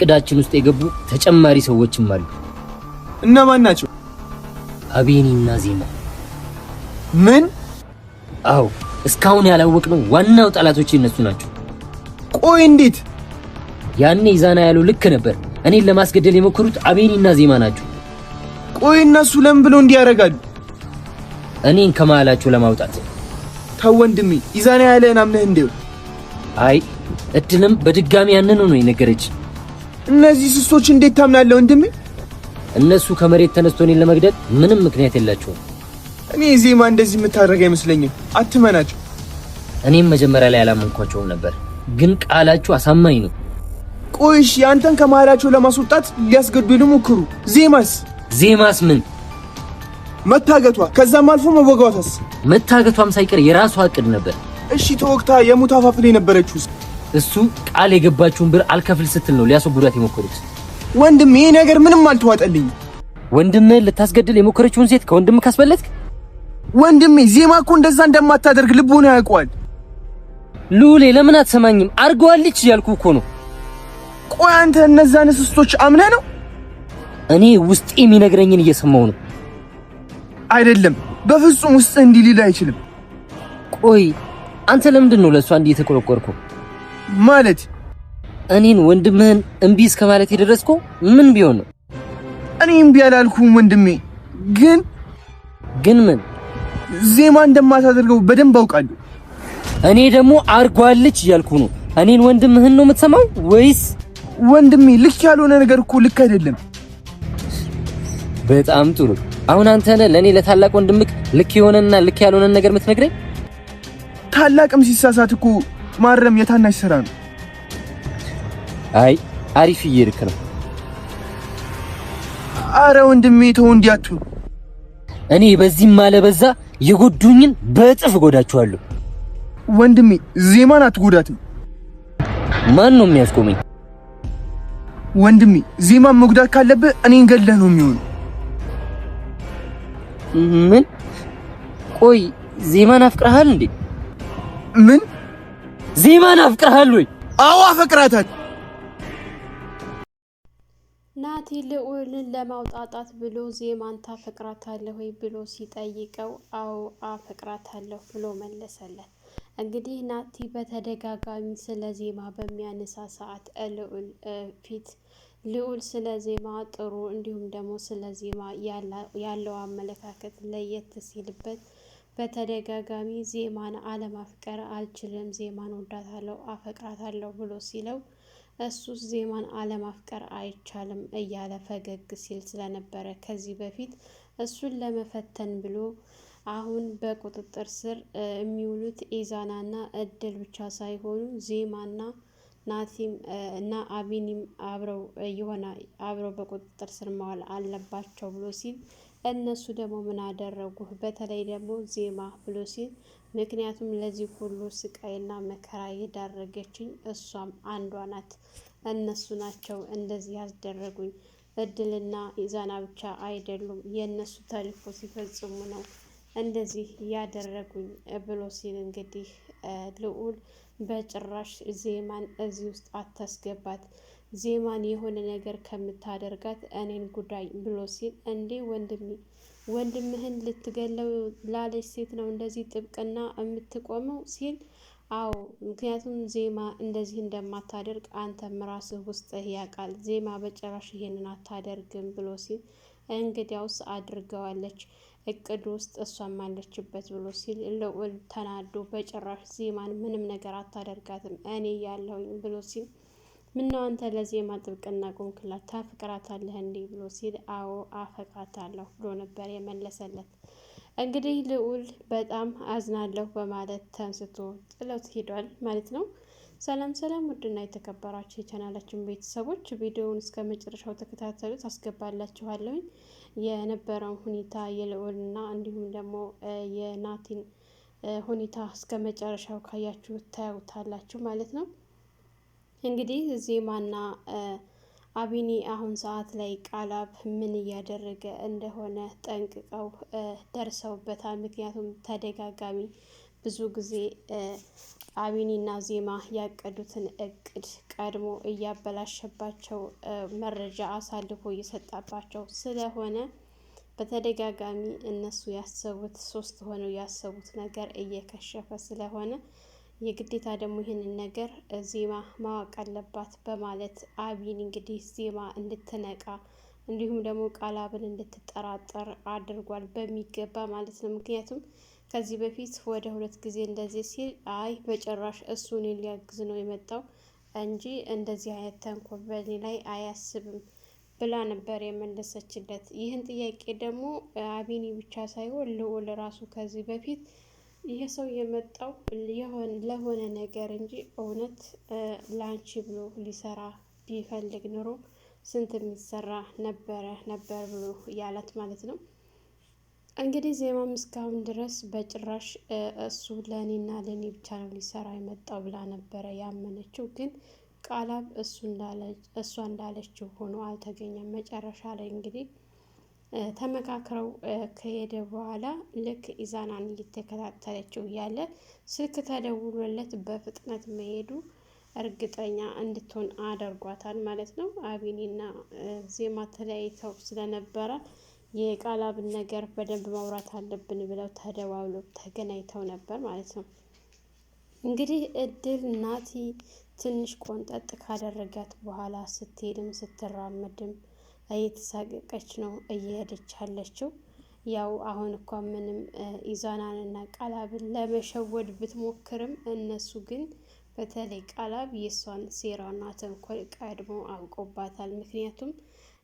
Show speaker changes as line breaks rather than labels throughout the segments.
እቅዳችን ውስጥ የገቡ ተጨማሪ ሰዎችም አሉ።
እነማን ናቸው?
አቤኒና ዜማ።
ምን?
አዎ እስካሁን ያላወቅነው ዋናው ጠላቶች እነሱ ናቸው።
ቆይ እንዴት?
ያኔ ኢዛና ያለው ልክ ነበር። እኔን ለማስገደል የሞከሩት አቤኒና ዜማ ናቸው።
ቆይ እነሱ ለምን ብለው እንዲያረጋሉ?
እኔን ከመሃላቸው ለማውጣት።
ተው ወንድሜ፣ ኢዛና ያለህን አምነህ እንደው።
አይ እድልም በድጋሚ ያንን ነው የነገረች።
እነዚህ ስስቶች እንዴት ታምናለህ ወንድሜ?
እነሱ ከመሬት ተነስቶ እኔን ለመግደል ምንም ምክንያት የላቸውም።
እኔ ዜማ እንደዚህ የምታደርግ አይመስለኝም። አትመናቸው።
እኔም መጀመሪያ ላይ አላመንኳቸውም ነበር፣ ግን ቃላቸው አሳማኝ ነው።
ቆይሽ አንተን ከመሃላቸው ለማስወጣት ሊያስገድሉ ሞክሩ። ዜማስ
ምን?
መታገቷ፣ ከዛም አልፎ መወጋቷስ?
መታገቷም ሳይቀር የራሷ እቅድ ነበር።
እሺ ተወግታ የሙት አፋፍ ላይ ነበረችው።
እሱ ቃል የገባችውን ብር አልከፍል ስትል ነው ሊያስወግዷት የሞከሩት።
ወንድሜ ይሄ ነገር ምንም አልተዋጠልኝ።
ወንድምህ ልታስገድል የሞከረችውን ሴት ከወንድምህ ካስበለጥክ?
ወንድሜ ዜማ እኮ እንደዛ እንደማታደርግ ልቦና ያውቀዋል።
ሉሌ ለምን አትሰማኝም? አርገዋለች እያልኩ እኮ ነው።
ቆይ አንተ እነዛን ስስቶች አምነህ ነው?
እኔ ውስጤ የሚነግረኝን እየሰማው ነው።
አይደለም በፍጹም ውስጥ እንዲህ ሊል አይችልም።
ቆይ አንተ ለምንድን ነው ለሷ እንዲህ የተቆረቆርከው?
ማለት
እኔን ወንድምህን እምቢ እስከ ማለት የደረስከው ምን ቢሆን ነው?
እኔ እምቢ አላልኩም ወንድሜ። ግን
ምን?
ዜማ እንደማታደርገው በደንብ አውቃለሁ።
እኔ ደግሞ አርጓለች እያልኩ ነው። እኔን ወንድምህን ነው የምትሰማው ወይስ?
ወንድሜ ልክ ያልሆነ ነገር እኮ ልክ አይደለም።
በጣም ጥሩ። አሁን አንተ ነህ ለኔ ለታላቅ ወንድምክ ልክ የሆነና ልክ ያልሆነ ነገር የምትነግረኝ?
ታላቅም ሲሳሳት እኮ ማረም የታናሽ ስራ ነው።
አይ አሪፍ እየሄድክ ነው።
አረ ወንድሜ ተው እንዲያቱ።
እኔ በዚህም ማለበዛ የጎዱኝን በእጥፍ ጎዳቸዋለሁ።
ወንድሜ ዜማን አትጎዳትም።
ማን ነው የሚያስቆመኝ?
ወንድሜ ዜማን መጉዳት ካለብህ እኔን ገለህ ነው የሚሆነው።
ምን? ቆይ ዜማን አፍቅረሃል እንዴ?
ምን?
ዜማን አፍቅረሃል ወይ?
አዎ አፈቅራታለሁ።
ናቲ ልዑልን ለማውጣጣት ብሎ ዜማን ታፈቅራታለህ ወይ ብሎ ሲጠይቀው አዎ አፈቅራታለሁ ብሎ መለሰለት። እንግዲህ ናቲ በተደጋጋሚ ስለ ዜማ በሚያነሳ ሰዓት ልዑል ስለ ዜማ ጥሩ እንዲሁም ደግሞ ስለ ዜማ ያለው አመለካከት ለየት ሲልበት በተደጋጋሚ ዜማን አለማፍቀር አልችልም፣ ዜማን ወዳታለሁ፣ አፈቅራታለሁ ብሎ ሲለው እሱ ዜማን አለማፍቀር አይቻልም እያለ ፈገግ ሲል ስለነበረ ከዚህ በፊት እሱን ለመፈተን ብሎ አሁን በቁጥጥር ስር የሚውሉት ኢዛናና እድል ብቻ ሳይሆኑ ዜማና ናቲም እና አቢኒም አብረው በቁጥጥር ስር መዋል አለባቸው ብሎ ሲል እነሱ ደግሞ ምን አደረጉህ? በተለይ ደግሞ ዜማ ብሎ ሲል ምክንያቱም ለዚህ ሁሉ ስቃይና መከራ የዳረገችኝ እሷም አንዷ ናት። እነሱ ናቸው እንደዚህ ያስደረጉኝ። እድልና ኢዛና ብቻ አይደሉም፣ የእነሱ ተልእኮ ሲፈጽሙ ነው እንደዚህ ያደረጉኝ ብሎ ሲል እንግዲህ ልዑል በጭራሽ ዜማን እዚህ ውስጥ አታስገባት፣ ዜማን የሆነ ነገር ከምታደርጋት እኔን ጉዳይ ብሎ ሲል እንዴ ወንድምህን ልትገለው ላለች ሴት ነው እንደዚህ ጥብቅና የምትቆመው ሲል አዎ ምክንያቱም ዜማ እንደዚህ እንደማታደርግ አንተም ራስህ ውስጥህ ያውቃል፣ ዜማ በጭራሽ ይሄንን አታደርግም ብሎ ሲል እንግዲያውስ አድርገዋለች እቅድ ውስጥ እሷም አለችበት ብሎ ሲል ልዑል ተናዶ በጭራሽ ዜማን ምንም ነገር አታደርጋትም እኔ ያለሁኝ ብሎ ሲል ምነው አንተ ለዜማ ጥብቅና ቆምክላት ታፈቅራታለህ እንዴ ብሎ ሲል አዎ አፈቅራታለሁ ብሎ ነበር የመለሰለት። እንግዲህ ልዑል በጣም አዝናለሁ በማለት ተንስቶ ጥሎት ሄዷል ማለት ነው። ሰላም ውድና የተከበራችሁ የቻናላችን ቤተሰቦች ቪዲዮውን እስከ መጨረሻው ተከታተሉት፣ አስገባላችኋለሁኝ። የነበረው ሁኔታ የልዑልና እንዲሁም ደግሞ የናቲን ሁኔታ እስከ መጨረሻው ካያችሁ ታዩታላችሁ ማለት ነው። እንግዲህ ዜማና አቢኒ አሁን ሰዓት ላይ ቃላብ ምን እያደረገ እንደሆነ ጠንቅቀው ደርሰውበታል። ምክንያቱም ተደጋጋሚ ብዙ ጊዜ አቢኒና ዜማ ያቀዱትን እቅድ ቀድሞ እያበላሸባቸው መረጃ አሳልፎ እየሰጣባቸው ስለሆነ በተደጋጋሚ እነሱ ያሰቡት ሶስት ሆነው ያሰቡት ነገር እየከሸፈ ስለሆነ የግዴታ ደግሞ ይህንን ነገር ዜማ ማወቅ አለባት በማለት አቢኒ እንግዲህ ዜማ እንድትነቃ እንዲሁም ደግሞ ቃላብን እንድትጠራጠር አድርጓል በሚገባ ማለት ነው። ምክንያቱም ከዚህ በፊት ወደ 2 ጊዜ እንደዚህ ሲል አይ በጭራሽ እሱ እኔን ሊያግዝ ነው የመጣው እንጂ እንደዚህ አይነት ተንኮል በእኔ ላይ አያስብም ብላ ነበር የመለሰችለት። ይህን ጥያቄ ደግሞ አቢኒ ብቻ ሳይሆን ልዑል ራሱ ከዚህ በፊት ይሄ ሰው የመጣው ለሆነ ነገር እንጂ እውነት ላንቺ ብሎ ሊሰራ ቢፈልግ ኑሮ ስንት የሚሰራ ነበር ብሎ ያላት ማለት ነው። እንግዲህ ዜማም እስካሁን ድረስ በጭራሽ እሱ ለእኔና ለእኔ ብቻ ነው ሊሰራ የመጣው ብላ ነበረ ያመነችው። ግን ቃላብ እሷ እንዳለችው ሆኖ አልተገኘም። መጨረሻ ላይ እንግዲህ ተመካክረው ከሄደ በኋላ ልክ ኢዛናን እየተከታተለችው እያለ ስልክ ተደውሎለት በፍጥነት መሄዱ እርግጠኛ እንድትሆን አድርጓታል ማለት ነው። አቢኒና ዜማ ተለያይተው ስለነበረ የቃላብን ነገር በደንብ ማውራት አለብን ብለው ተደዋውለው ተገናኝተው ነበር ማለት ነው። እንግዲህ እድል ናቲ ትንሽ ቆንጠጥ ካደረጋት በኋላ ስትሄድም ስትራመድም እየተሳቀቀች ነው እየሄደች ያለችው። ያው አሁን እኳ ምንም ኢዛናንና ቃላብን ለመሸወድ ብትሞክርም እነሱ ግን በተለይ ቃላብ የእሷን ሴራና ተንኮል ቀድሞ አውቆባታል። ምክንያቱም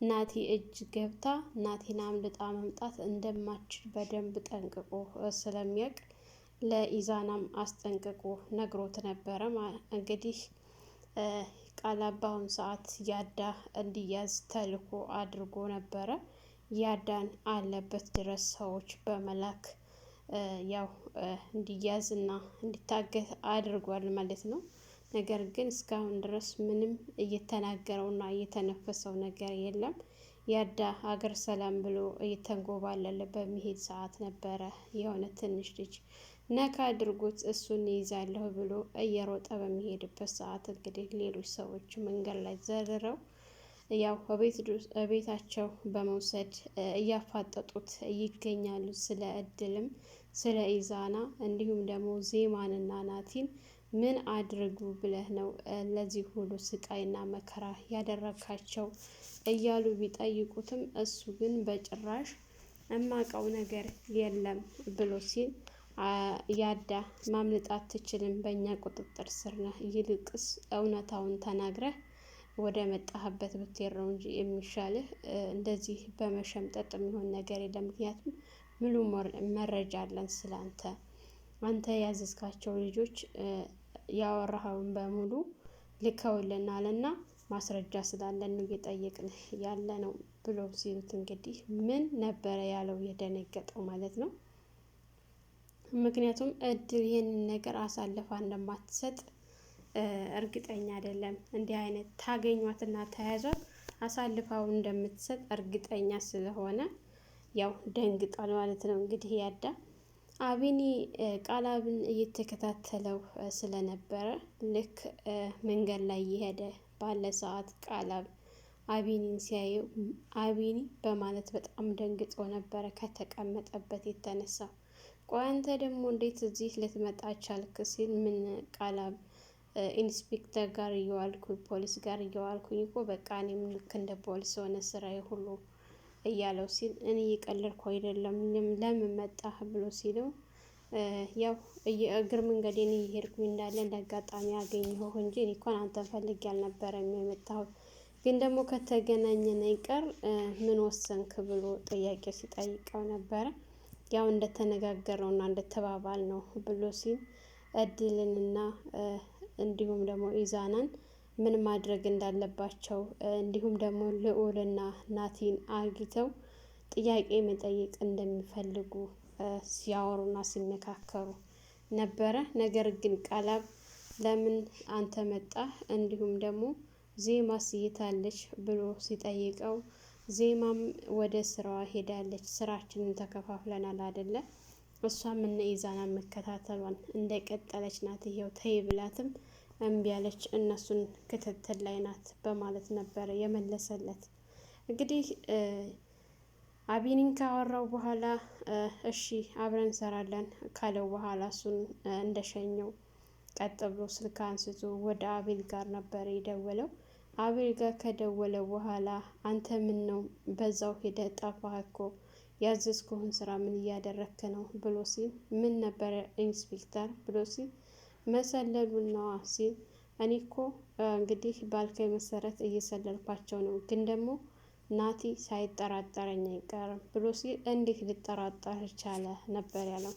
ናቲ እጅ ገብታ ናቲን አምልጣ መምጣት እንደማችል በደንብ ጠንቅቆ ስለሚያውቅ ለኢዛናም አስጠንቅቆ ነግሮት ነበረ። እንግዲህ ቃላብ በአሁኑ ሰዓት ያዳ እንዲያዝ ተልኮ አድርጎ ነበረ። ያዳን አለበት ድረስ ሰዎች በመላክ ያው እንዲያዝ እና እንዲታገት አድርጓል ማለት ነው። ነገር ግን እስካሁን ድረስ ምንም እየተናገረውና እየተነፈሰው ነገር የለም። ያዳ ሀገር ሰላም ብሎ እየተንጎባለለ በሚሄድ ሰዓት ነበረ የሆነ ትንሽ ልጅ ነካ አድርጎት እሱን ይይዛለሁ ብሎ እየሮጠ በሚሄድበት ሰዓት እንግዲህ ሌሎች ሰዎች መንገድ ላይ ዘርረው ያው ቤታቸው በመውሰድ እያፋጠጡት ይገኛሉ። ስለ እድልም ስለ ኢዛና እንዲሁም ደግሞ ዜማንና ናቲን ምን አድርጉ ብለህ ነው ለዚህ ሁሉ ስቃይና መከራ ያደረካቸው እያሉ ቢጠይቁትም እሱ ግን በጭራሽ እማቀው ነገር የለም ብሎ ሲል ያዳ ማምለጥ አትችልም፣ በእኛ ቁጥጥር ስር ነህ፣ ይልቅስ እውነታውን ተናግረህ ወደ መጣህበት ብትሄድ ነው እንጂ የሚሻልህ እንደዚህ በመሸምጠጥ የሚሆን ነገር የለም። ምክንያቱም ሙሉ መረጃ አለን ስላንተ። አንተ ያዘዝካቸው ልጆች ያወራኸውን በሙሉ ልከውልናል እና ማስረጃ ስላለን ነው እየጠየቅን ያለ ነው ብሎ ሲሉት እንግዲህ ምን ነበረ ያለው የደነገጠው ማለት ነው። ምክንያቱም እድል ይህንን ነገር አሳልፋ እንደማትሰጥ እርግጠኛ አይደለም። እንዲህ አይነት ታገኟትና ተያዟት አሳልፋው እንደምትሰጥ እርግጠኛ ስለሆነ ያው ደንግጧል ማለት ነው። እንግዲህ ያዳ አቢኒ ቃላብን እየተከታተለው ስለነበረ ልክ መንገድ ላይ እየሄደ ባለ ሰዓት ቃላብ አቢኒን ሲያየው አቢኒ በማለት በጣም ደንግጦ ነበረ ከተቀመጠበት የተነሳ። ቆይ አንተ ደግሞ እንዴት እዚህ ልትመጣ ቻልክ? ሲል ምን ቃላብ ኢንስፔክተር ጋር እየዋልኩኝ ፖሊስ ጋር እየዋልኩኝ እኮ በቃ እኔም ልክ እንደ ፖሊስ ሆነ ስራዬ ሁሉ እያለው ሲል እኔ እየቀለድኩ አይደለም ለምን መጣህ ብሎ ሲለው ያው እግር መንገዴን እየሄድኩኝ እንዳለ እንደ አጋጣሚ አገኘሁህ እንጂ እኔ እንኳን አንተን ፈልጌ አልነበረም የመጣሁት፣ ግን ደግሞ ከተገናኘን አይቀር ምን ወሰንክ ብሎ ጥያቄ ሲጠይቀው ነበረ። ያው እንደተነጋገረውና እንደተባባል ነው ብሎ ሲል እድልንና እንዲሁም ደግሞ ኢዛናን ምን ማድረግ እንዳለባቸው እንዲሁም ደግሞ ልዑልና ናቲን አግኝተው ጥያቄ መጠየቅ እንደሚፈልጉ ሲያወሩና ሲመካከሩ ነበረ። ነገር ግን ቃላብ ለምን አንተ መጣህ እንዲሁም ደግሞ ዜማስ የታለች ብሎ ሲጠይቀው ዜማም ወደ ስራዋ ሄዳለች፣ ስራችንን ተከፋፍለናል አይደለ? እሷም እነ ኢዛና መከታተሏን እንደቀጠለች ናት። ይሄው ተይ ብላትም እምቢ አለች፣ እነሱን ክትትል ላይ ናት በማለት ነበረ የመለሰለት። እንግዲህ አቢኒን ካወራው በኋላ እሺ አብረን እንሰራለን ካለው በኋላ እሱን እንደሸኘው ቀጥ ብሎ ስልክ አንስቶ ወደ አቤል ጋር ነበር የደወለው። አቤል ጋር ከደወለ በኋላ አንተ ምን ነው በዛው ሄደ ጠፋህ እኮ ያዘዝኩህን ስራ ምን እያደረክ ነው ብሎ ሲል ምን ነበረ ኢንስፔክተር ብሎ ሲል መሰለሉን ነዋ ሲል እኔ እኮ እንግዲህ ባልከኝ መሰረት እየሰለልኳቸው ነው፣ ግን ደግሞ ናቲ ሳይጠራጠረኝ አይቀርም ብሎ ሲል እንዴት ሊጠራጠር ቻለ ነበር ያለው።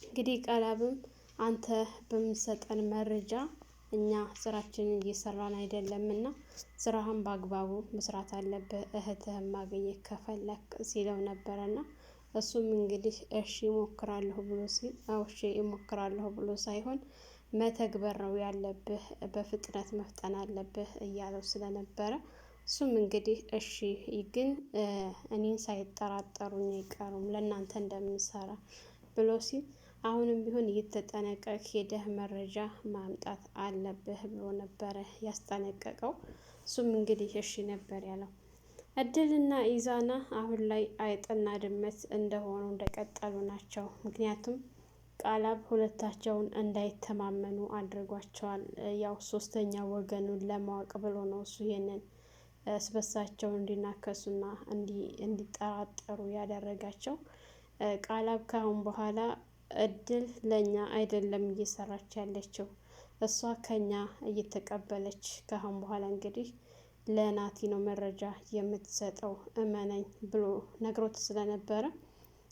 እንግዲህ ቃላብም አንተ በምሰጠን መረጃ እኛ ስራችንን እየሰራን አይደለምና ስራህን በአግባቡ መስራት አለብህ፣ እህትህን ማግኘት ከፈለክ ሲለው ነበረና እሱም እንግዲህ እሺ እሞክራለሁ ብሎ ሲል እሺ እሞክራለሁ ብሎ ሳይሆን መተግበር ነው ያለብህ፣ በፍጥነት መፍጠን አለብህ እያለው ስለነበረ እሱም እንግዲህ እሺ ግን እኔን ሳይጠራጠሩኝ አይቀሩም ለእናንተ እንደምንሰራ ብሎ ሲል አሁንም ቢሆን እየተጠነቀቅ ሄደህ መረጃ ማምጣት አለብህ ብሎ ነበረ ያስጠነቀቀው። እሱም እንግዲህ እሺ ነበር ያለው። እድልና ኢዛና አሁን ላይ አይጥና ድመት እንደሆኑ እንደቀጠሉ ናቸው። ምክንያቱም ቃላብ ሁለታቸውን እንዳይተማመኑ አድርጓቸዋል። ያው ሶስተኛ ወገኑን ለማወቅ ብሎ ነው እሱ ይሄንን እስበሳቸው እንዲናከሱና እንዲጠራጠሩ ያደረጋቸው። ቃላብ ካሁን በኋላ እድል ለኛ አይደለም እየሰራች ያለችው፣ እሷ ከኛ እየተቀበለች ካሁን በኋላ እንግዲህ ለናቲ ነው መረጃ የምትሰጠው እመነኝ ብሎ ነግሮት ስለነበረ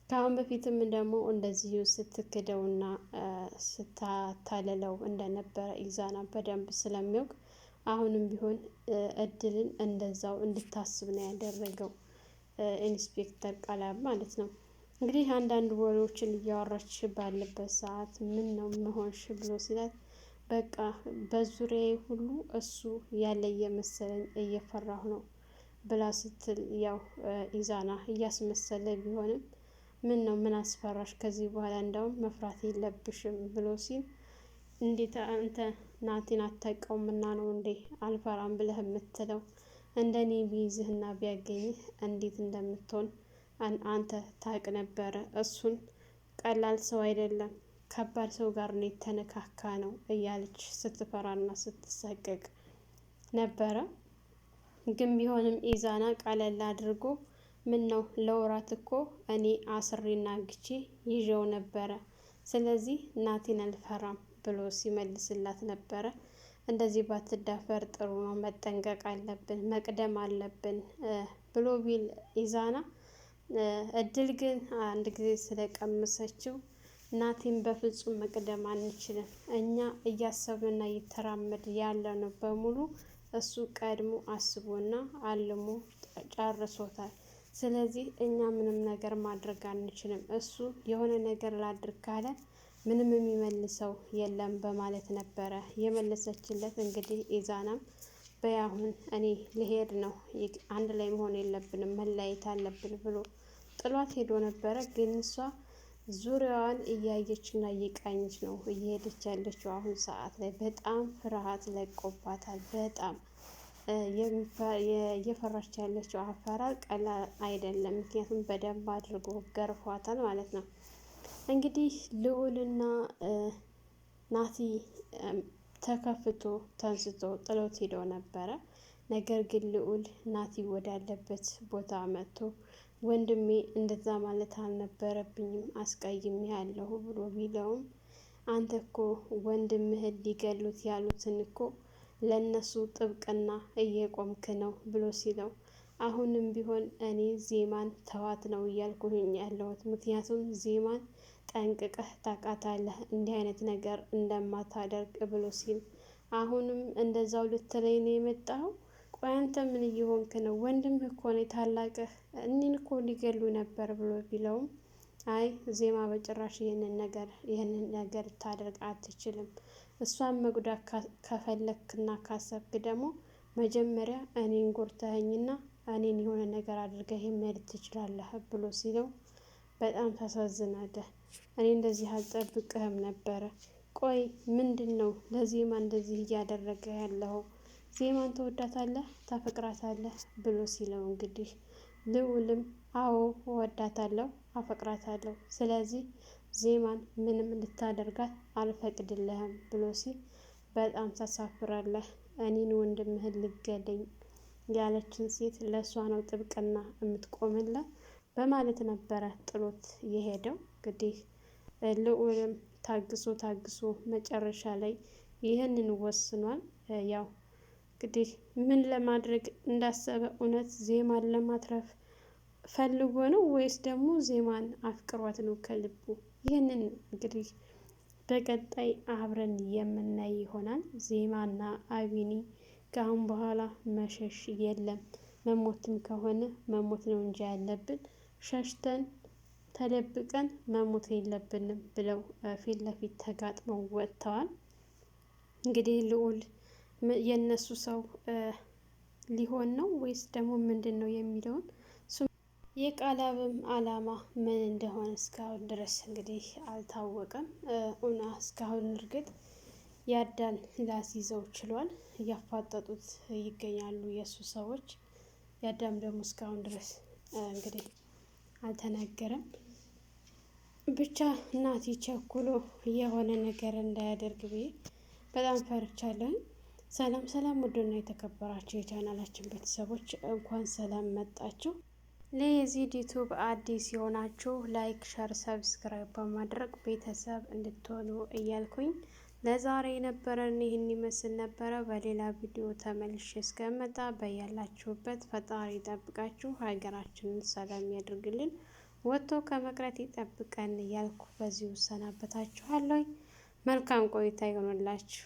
ካሁን በፊትም ደግሞ እንደዚሁ ስትክደውና ስታታልለው እንደነበረ ኢዛና በደንብ ስለሚያውቅ አሁንም ቢሆን እድልን እንደዛው እንድታስብ ነው ያደረገው ኢንስፔክተር ቃላብ ማለት ነው። እንግዲህ አንዳንድ ወሬዎችን እያወራች ባለበት ሰዓት ምን ነው መሆንሽ ብሎ ሲላት በቃ በዙሪያዬ ሁሉ እሱ ያለ እየመሰለኝ እየፈራሁ ነው ብላ ስትል ያው ኢዛና እያስመሰለ ቢሆንም ምን ነው ምን አስፈራሽ? ከዚህ በኋላ እንዳውም መፍራት የለብሽም ብሎ ሲል እንዴት አንተ ናቲን አታውቀውምና ነው እንዴ አልፈራም ብለህ የምትለው? እንደኔ ቢይዝህና ቢያገኝህ እንዴት እንደምትሆን አንተ ታውቅ ነበረ። እሱን ቀላል ሰው አይደለም ከባድ ሰው ጋር ነው የተነካካ ነው እያለች ስትፈራና ስትሰቀቅ ነበረ። ግን ቢሆንም ኢዛና ቀለል አድርጎ ምን ነው ለወራት እኮ እኔ አስሬና ግቼ ይዤው ነበረ፣ ስለዚህ ናቲን አልፈራም ብሎ ሲመልስላት ነበረ። እንደዚህ ባትዳፈር ጥሩ ነው፣ መጠንቀቅ አለብን፣ መቅደም አለብን ብሎ ቢል ኢዛና እድል ግን አንድ ጊዜ ስለቀመሰችው ናቲን በፍጹም መቅደም አንችልም፣ እኛ እያሰብንና እየተራመድ ያለ ነው በሙሉ እሱ ቀድሞ አስቦና አልሞ ጨርሶታል። ስለዚህ እኛ ምንም ነገር ማድረግ አንችልም፣ እሱ የሆነ ነገር ላድርግ ካለ ምንም የሚመልሰው የለም በማለት ነበረ የመለሰችለት። እንግዲህ ኢዛናም በያሁን እኔ ልሄድ ነው፣ አንድ ላይ መሆን የለብንም መለያየት አለብን ብሎ ጥሏት ሄዶ ነበረ። ግን እሷ ዙሪያዋን እያየችና እየቃኘች ነው እየሄደች ያለችው። አሁን ሰዓት ላይ በጣም ፍርሃት ለቆባታል። በጣም እየፈራች ያለችው አፈራር ቀላል አይደለም። ምክንያቱም በደንብ አድርጎ ገርፏታል ማለት ነው። እንግዲህ ልዑልና ናቲ ተከፍቶ ተንስቶ ጥሎት ሄዶ ነበረ። ነገር ግን ልዑል ናቲ ወዳለበት ቦታ መጥቶ ወንድሜ እንደዛ ማለት አልነበረብኝም አስቀይሜ ያለሁ ብሎ ቢለውም አንተ እኮ ወንድምህን ሊገሉት ያሉትን እኮ ለነሱ ጥብቅና እየቆምክ ነው ብሎ ሲለው አሁንም ቢሆን እኔ ዜማን ተዋት ነው እያልኩኝ ያለሁት። ምክንያቱም ዜማን ጠንቅቀህ ታውቃታለህ እንዲህ አይነት ነገር እንደማታደርግ ብሎ ሲል አሁንም እንደዛው ልትለኝ ነው የመጣኸው? ቆይ አንተ ምን እየሆንክ ነው? ወንድምህ እኮ ነው ታላቅህ፣ እኔን እኮ ሊገሉ ነበር ብሎ ቢለውም አይ ዜማ በጭራሽ ይህንን ነገር ታደርግ አትችልም። እሷን መጉዳት ከፈለክና ካሰብክ ደግሞ መጀመሪያ እኔን ጎርተኸኝና እኔን የሆነ ነገር አድርገህ መሄድ ትችላለህ ብሎ ሲለው በጣም ታሳዝናለህ። እኔ እንደዚህ አልጠብቅህም ነበረ። ቆይ ምንድነው ለዜማ እንደዚህ እያደረገ ያለው? ዜማን ትወዳታለህ ታፈቅራታለህ ብሎ ሲለው እንግዲህ ልዑልም አዎ እወዳታለሁ አፈቅራታለሁ፣ ስለዚህ ዜማን ምንም እንድታደርጋት አልፈቅድልህም ብሎ ሲል በጣም ታሳፍራለህ። እኔን ወንድምህን ልገለኝ ያለችን ሴት ለእሷ ነው ጥብቅና የምትቆምላት በማለት ነበረ ጥሎት የሄደው። እንግዲህ ልዑልም ታግሶ መጨረሻ ላይ ይህንን ወስኗል። ያው እንግዲህ ምን ለማድረግ እንዳሰበ እውነት ዜማን ለማትረፍ ፈልጎ ነው ወይስ ደግሞ ዜማን አፍቅሯት ነው ከልቡ? ይህንን እንግዲህ በቀጣይ አብረን የምናይ ይሆናል። ዜማና አቢኒ ከአሁን በኋላ መሸሽ የለም፣ መሞትም ከሆነ መሞት ነው እንጂ ያለብን ሸሽተን ተደብቀን መሞት የለብንም ብለው ፊት ለፊት ተጋጥመው ወጥተዋል። እንግዲህ ልዑል የነሱ ሰው ሊሆን ነው ወይስ ደግሞ ምንድን ነው የሚለውን የቃላብም አላማ ምን እንደሆነ እስካሁን ድረስ እንግዲህ አልታወቀም። እና እስካሁን እርግጥ ያዳን ላስይዘው ችሏል። እያፋጠጡት ይገኛሉ የእሱ ሰዎች። ያዳም ደግሞ እስካሁን ድረስ እንግዲህ አልተናገረም። ብቻ እናቲ ቸኩሎ የሆነ ነገር እንዳያደርግ ብዬ በጣም ፈርቻለሁ። ሰላም ሰላም፣ ውድና የተከበራችሁ የቻናላችን ቤተሰቦች እንኳን ሰላም መጣችሁ። ለየዚድ ዩቱብ አዲስ የሆናችሁ ላይክ፣ ሸር፣ ሰብስክራይብ በማድረግ ቤተሰብ እንድትሆኑ እያልኩኝ ለዛሬ የነበረን ይህን ይመስል ነበረ። በሌላ ቪዲዮ ተመልሼ እስከመጣ በያላችሁበት ፈጣሪ ይጠብቃችሁ፣ ሀገራችንን ሰላም ያድርግልን፣ ወጥቶ ከመቅረት ይጠብቀን እያልኩ በዚሁ ሰናበታችኋለሁ። መልካም ቆይታ ይሆንላችሁ።